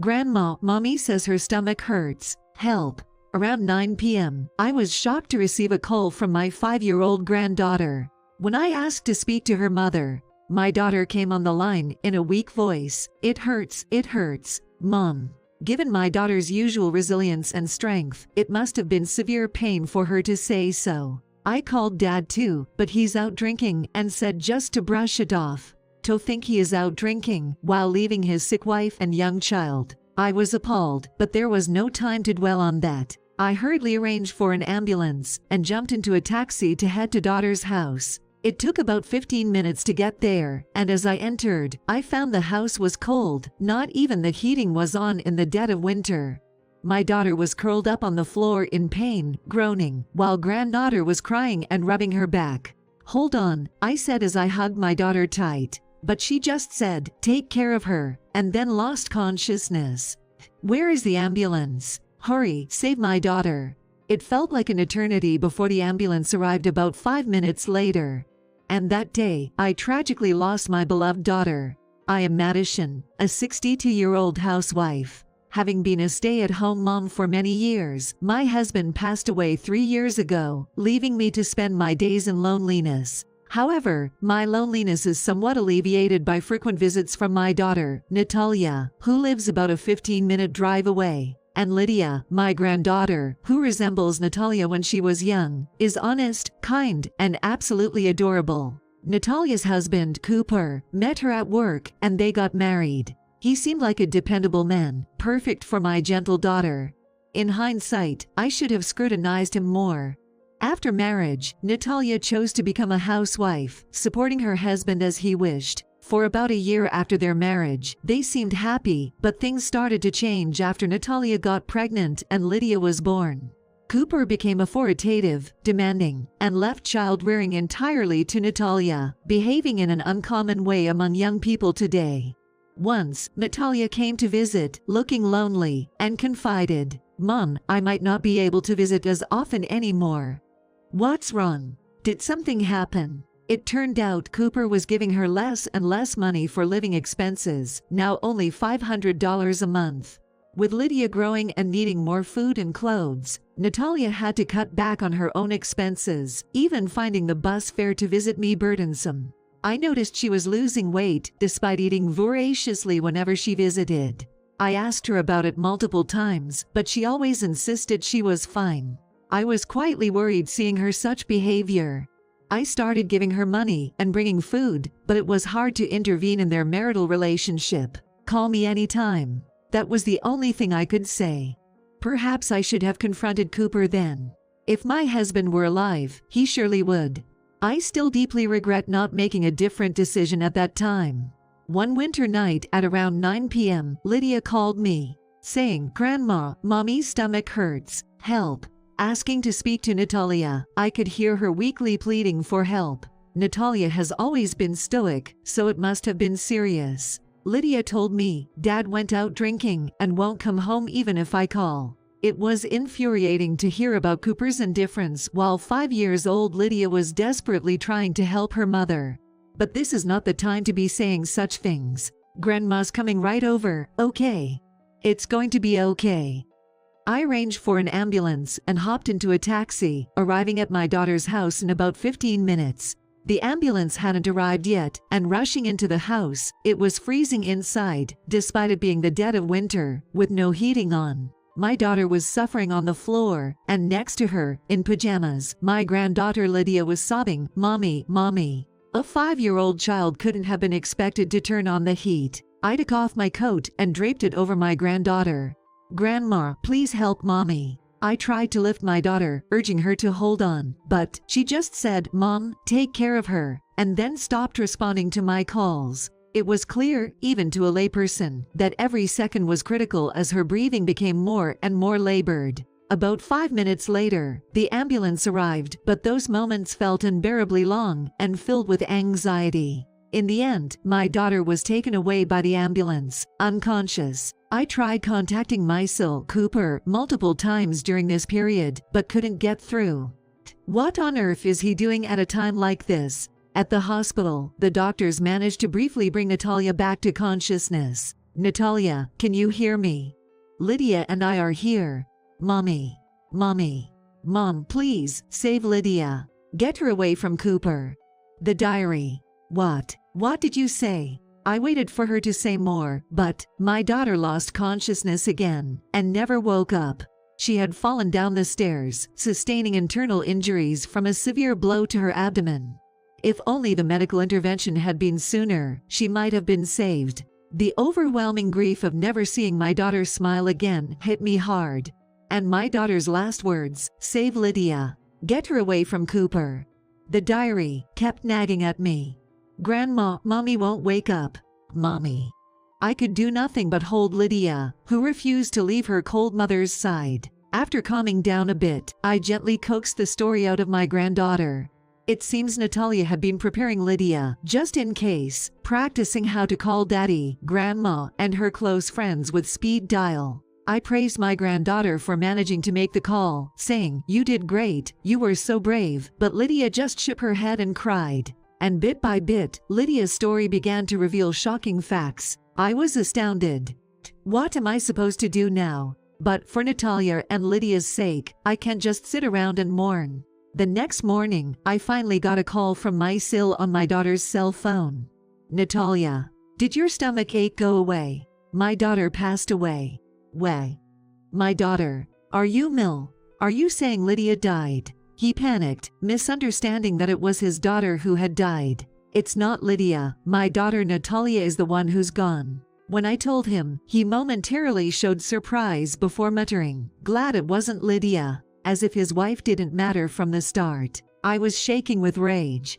Grandma, Mommy says her stomach hurts. Help. Around 9 p.m., I was shocked to receive a call from my 5-year-old granddaughter. When I asked to speak to her mother, my daughter came on the line in a weak voice. It hurts, Mom. Given my daughter's usual resilience and strength, it must have been severe pain for her to say so. I called Dad too, but he's out drinking and said just to brush it off. To think he is out drinking while leaving his sick wife and young child. I was appalled, but there was no time to dwell on that. I hurriedly arranged for an ambulance and jumped into a taxi to head to daughter's house. It took about 15 minutes to get there, and as I entered, I found the house was cold. Not even the heating was on in the dead of winter. My daughter was curled up on the floor in pain, groaning, while granddaughter was crying and rubbing her back. "Hold on," I said as I hugged my daughter tight. But she just said, "Take care of her," and then lost consciousness. "Where is the ambulance? Hurry, save my daughter." It felt like an eternity before the ambulance arrived about 5 minutes later. And that day, I tragically lost my beloved daughter. I am Madison, a 62-year-old housewife. Having been a stay-at-home mom for many years, my husband passed away 3 years ago, leaving me to spend my days in loneliness. However, my loneliness is somewhat alleviated by frequent visits from my daughter, Natalia, who lives about a 15-minute drive away, and Lydia, my granddaughter, who resembles Natalia when she was young, is honest, kind, and absolutely adorable. Natalia's husband, Cooper, met her at work, and they got married. He seemed like a dependable man, perfect for my gentle daughter. In hindsight, I should have scrutinized him more. After marriage, Natalia chose to become a housewife, supporting her husband as he wished. For about a year after their marriage, they seemed happy, but things started to change after Natalia got pregnant and Lydia was born. Cooper became authoritative, demanding, and left child-rearing entirely to Natalia, behaving in an uncommon way among young people today. Once, Natalia came to visit, looking lonely, and confided, "Mom, I might not be able to visit as often anymore." "What's wrong? Did something happen?" It turned out Cooper was giving her less and less money for living expenses, now only $500 a month. With Lydia growing and needing more food and clothes, Natalia had to cut back on her own expenses, even finding the bus fare to visit me burdensome. I noticed she was losing weight despite eating voraciously whenever she visited. I asked her about it multiple times, but she always insisted she was fine. I was quietly worried seeing her such behavior. I started giving her money and bringing food, but it was hard to intervene in their marital relationship. "Call me anytime." That was the only thing I could say. Perhaps I should have confronted Cooper then. If my husband were alive, he surely would. I still deeply regret not making a different decision at that time. One winter night at around 9 p.m., Lydia called me, saying, "Grandma, Mommy's stomach hurts. Help." Asking to speak to Natalia, I could hear her weakly pleading for help. Natalia has always been stoic, so it must have been serious. Lydia told me, "Dad went out drinking and won't come home even if I call." It was infuriating to hear about Cooper's indifference while 5 years old Lydia was desperately trying to help her mother. But this is not the time to be saying such things. "Grandma's coming right over, okay? It's going to be okay." I arranged for an ambulance and hopped into a taxi, arriving at my daughter's house in about 15 minutes. The ambulance hadn't arrived yet, and rushing into the house, it was freezing inside, despite it being the dead of winter, with no heating on. My daughter was suffering on the floor, and next to her, in pajamas, my granddaughter Lydia was sobbing, "Mommy, Mommy." A 5-year-old child couldn't have been expected to turn on the heat. I took off my coat and draped it over my granddaughter. "Grandma, please help Mommy." I tried to lift my daughter, urging her to hold on, but she just said, "Mom, take care of her," and then stopped responding to my calls. It was clear, even to a layperson, that every second was critical as her breathing became more and more labored. About 5 minutes later, the ambulance arrived, but those moments felt unbearably long and filled with anxiety. In the end, my daughter was taken away by the ambulance, unconscious. I tried contacting my SIL, Cooper, multiple times during this period, but couldn't get through. What on earth is he doing at a time like this? At the hospital, the doctors managed to briefly bring Natalia back to consciousness. Natalia, can you hear me? Lydia and I are here. Mommy. Mommy. Mom, please, save Lydia. Get her away from Cooper. The diary. What? What did you say? I waited for her to say more, but my daughter lost consciousness again and never woke up. She had fallen down the stairs, sustaining internal injuries from a severe blow to her abdomen. If only the medical intervention had been sooner, she might have been saved. The overwhelming grief of never seeing my daughter smile again hit me hard. And my daughter's last words, save Lydia. Get her away from Cooper. The diary kept nagging at me. Grandma, Mommy won't wake up. Mommy. I could do nothing but hold Lydia, who refused to leave her cold mother's side. After calming down a bit, I gently coaxed the story out of my granddaughter. It seems Natalia had been preparing Lydia, just in case, practicing how to call Daddy, Grandma, and her close friends with speed dial. I praised my granddaughter for managing to make the call, saying, "You did great, you were so brave," but Lydia just shook her head and cried. And bit by bit, Lydia's story began to reveal shocking facts. I was astounded. What am I supposed to do now? But for Natalia and Lydia's sake, I can't just sit around and mourn. The next morning, I finally got a call from my SIL on my daughter's cell phone. Natalia, did your stomach ache go away? My daughter passed away. Way. My daughter, are you saying Lydia died? He panicked, misunderstanding that it was his daughter who had died. It's not Lydia, my daughter Natalia is the one who's gone. When I told him, he momentarily showed surprise before muttering, glad it wasn't Lydia, as if his wife didn't matter from the start. I was shaking with rage.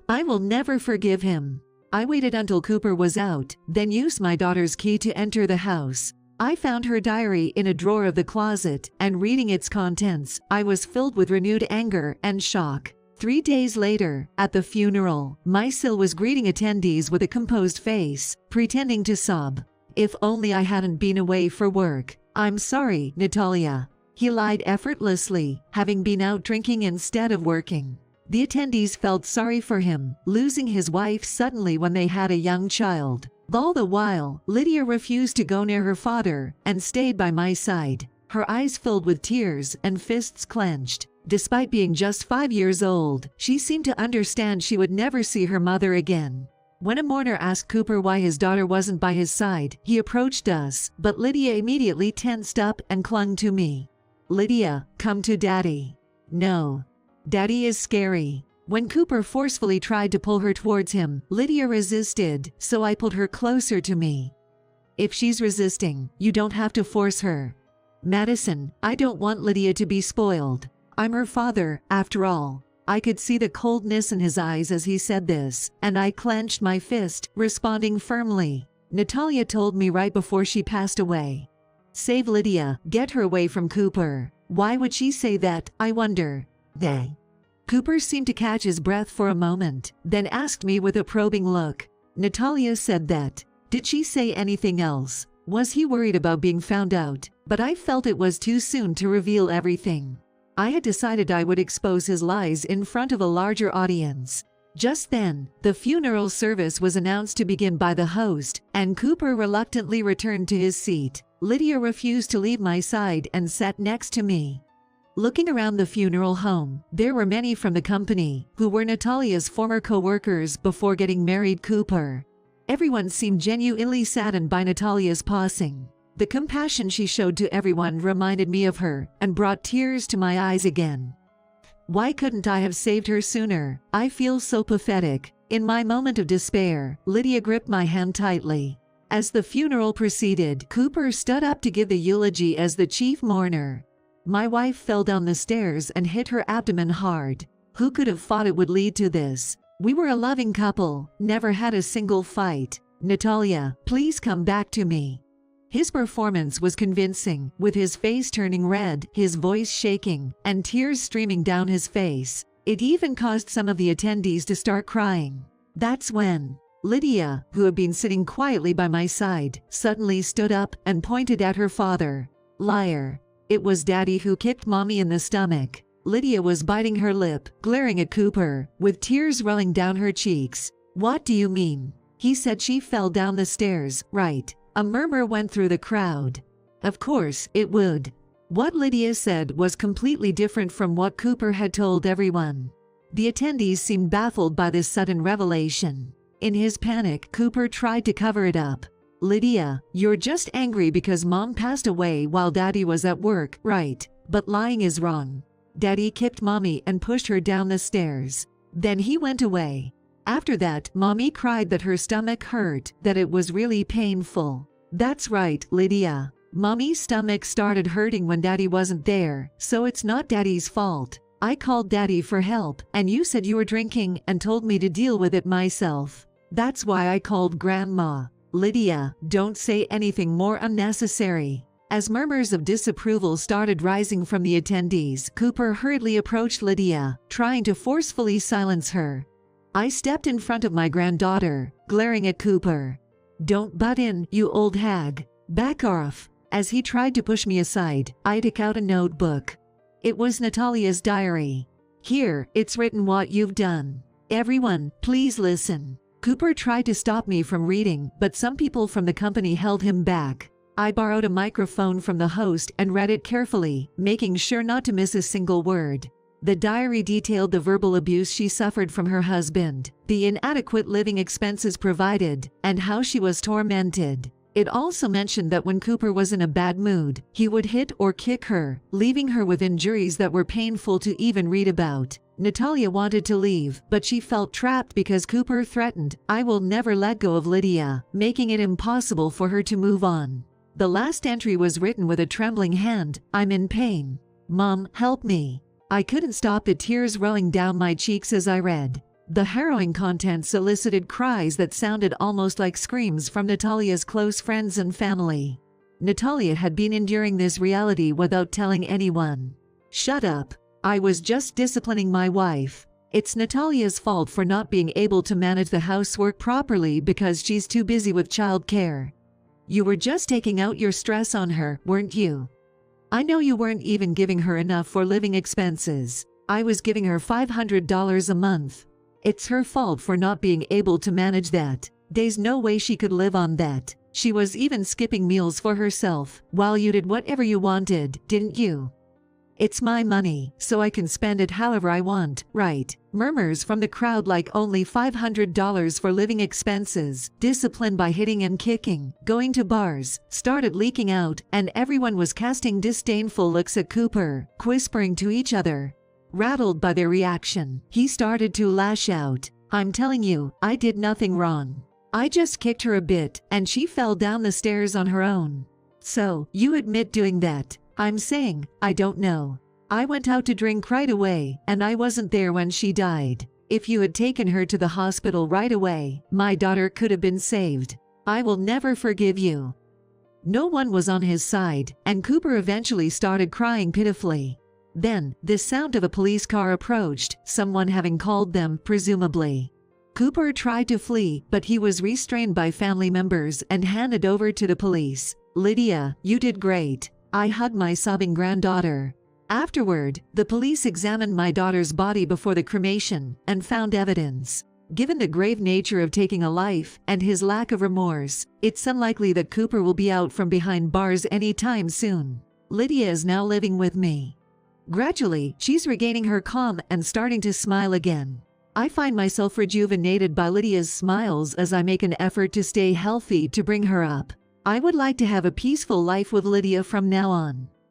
I will never forgive him. I waited until Cooper was out, then used my daughter's key to enter the house. I found her diary in a drawer of the closet, and reading its contents, I was filled with renewed anger and shock. 3 days later, at the funeral, my SIL was greeting attendees with a composed face, pretending to sob. If only I hadn't been away for work. I'm sorry, Natalia. He lied effortlessly, having been out drinking instead of working. The attendees felt sorry for him, losing his wife suddenly when they had a young child. All the while, Lydia refused to go near her father and stayed by my side, her eyes filled with tears and fists clenched. Despite being just 5 years old, she seemed to understand she would never see her mother again. When a mourner asked Cooper why his daughter wasn't by his side, he approached us, but Lydia immediately tensed up and clung to me. Lydia, come to Daddy. No. Daddy is scary. When Cooper forcefully tried to pull her towards him, Lydia resisted, so I pulled her closer to me. If she's resisting, you don't have to force her. Madison, I don't want Lydia to be spoiled. I'm her father, after all. I could see the coldness in his eyes as he said this, and I clenched my fist, responding firmly. Natalia told me right before she passed away. Save Lydia, get her away from Cooper. Why would she say that, I wonder? They. Cooper seemed to catch his breath for a moment, then asked me with a probing look. Natalia said that. Did she say anything else? Was he worried about being found out? But I felt it was too soon to reveal everything. I had decided I would expose his lies in front of a larger audience. Just then, the funeral service was announced to begin by the host, and Cooper reluctantly returned to his seat. Lydia refused to leave my side and sat next to me. Looking around the funeral home, there were many from the company, who were Natalia's former co-workers before getting married Cooper. Everyone seemed genuinely saddened by Natalia's passing. The compassion she showed to everyone reminded me of her, and brought tears to my eyes again. Why couldn't I have saved her sooner? I feel so pathetic. In my moment of despair, Lydia gripped my hand tightly. As the funeral proceeded, Cooper stood up to give the eulogy as the chief mourner. My wife fell down the stairs and hit her abdomen hard. Who could have thought it would lead to this? We were a loving couple, never had a single fight. Natalia, please come back to me. His performance was convincing, with his face turning red, his voice shaking, and tears streaming down his face. It even caused some of the attendees to start crying. That's when Lydia, who had been sitting quietly by my side, suddenly stood up and pointed at her father. Liar. It was Daddy who kicked Mommy in the stomach. Lydia was biting her lip, glaring at Cooper, with tears rolling down her cheeks. What do you mean? He said she fell down the stairs, right? A murmur went through the crowd. Of course, it would. What Lydia said was completely different from what Cooper had told everyone. The attendees seemed baffled by this sudden revelation. In his panic, Cooper tried to cover it up. Lydia, you're just angry because Mom passed away while Daddy was at work, right? But lying is wrong. Daddy kicked Mommy and pushed her down the stairs. Then he went away. After that, Mommy cried that her stomach hurt, that it was really painful. That's right, Lydia. Mommy's stomach started hurting when Daddy wasn't there, so it's not Daddy's fault. I called Daddy for help, and you said you were drinking and told me to deal with it myself. That's why I called Grandma. Lydia, don't say anything more unnecessary. As murmurs of disapproval started rising from the attendees, Cooper hurriedly approached Lydia, trying to forcefully silence her. I stepped in front of my granddaughter, glaring at Cooper. Don't butt in, you old hag. Back off. As he tried to push me aside, I took out a notebook. It was Natalia's diary. Here, it's written what you've done. Everyone, please listen. Cooper tried to stop me from reading, but some people from the company held him back. I borrowed a microphone from the host and read it carefully, making sure not to miss a single word. The diary detailed the verbal abuse she suffered from her husband, the inadequate living expenses provided, and how she was tormented. It also mentioned that when Cooper was in a bad mood, he would hit or kick her, leaving her with injuries that were painful to even read about. Natalia wanted to leave, but she felt trapped because Cooper threatened, "I will never let go of Lydia," making it impossible for her to move on. The last entry was written with a trembling hand, "I'm in pain. Mom, help me." I couldn't stop the tears rolling down my cheeks as I read. The harrowing contents elicited cries that sounded almost like screams from Natalia's close friends and family. Natalia had been enduring this reality without telling anyone. "Shut up. I was just disciplining my wife. It's Natalia's fault for not being able to manage the housework properly because she's too busy with childcare. You were just taking out your stress on her, weren't you? I know you weren't even giving her enough for living expenses. I was giving her $500 a month. It's her fault for not being able to manage that. There's no way she could live on that. She was even skipping meals for herself, while you did whatever you wanted, didn't you? It's my money, so I can spend it however I want, right?" Murmurs from the crowd like only $500 for living expenses, discipline by hitting and kicking, going to bars, started leaking out, and everyone was casting disdainful looks at Cooper, whispering to each other. Rattled by their reaction, he started to lash out. "I'm telling you, I did nothing wrong. I just kicked her a bit, and she fell down the stairs on her own. So, you admit doing that. I'm saying, I don't know. I went out to drink right away, and I wasn't there when she died. If you had taken her to the hospital right away, my daughter could have been saved. I will never forgive you." No one was on his side, and Cooper eventually started crying pitifully. Then, the sound of a police car approached, someone having called them, presumably. Cooper tried to flee, but he was restrained by family members and handed over to the police. "Lydia, you did great," I hugged my sobbing granddaughter. Afterward, the police examined my daughter's body before the cremation and found evidence. Given the grave nature of taking a life and his lack of remorse, it's unlikely that Cooper will be out from behind bars anytime soon. Lydia is now living with me. Gradually, she's regaining her calm and starting to smile again. I find myself rejuvenated by Lydia's smiles as I make an effort to stay healthy to bring her up. I would like to have a peaceful life with Lydia from now on.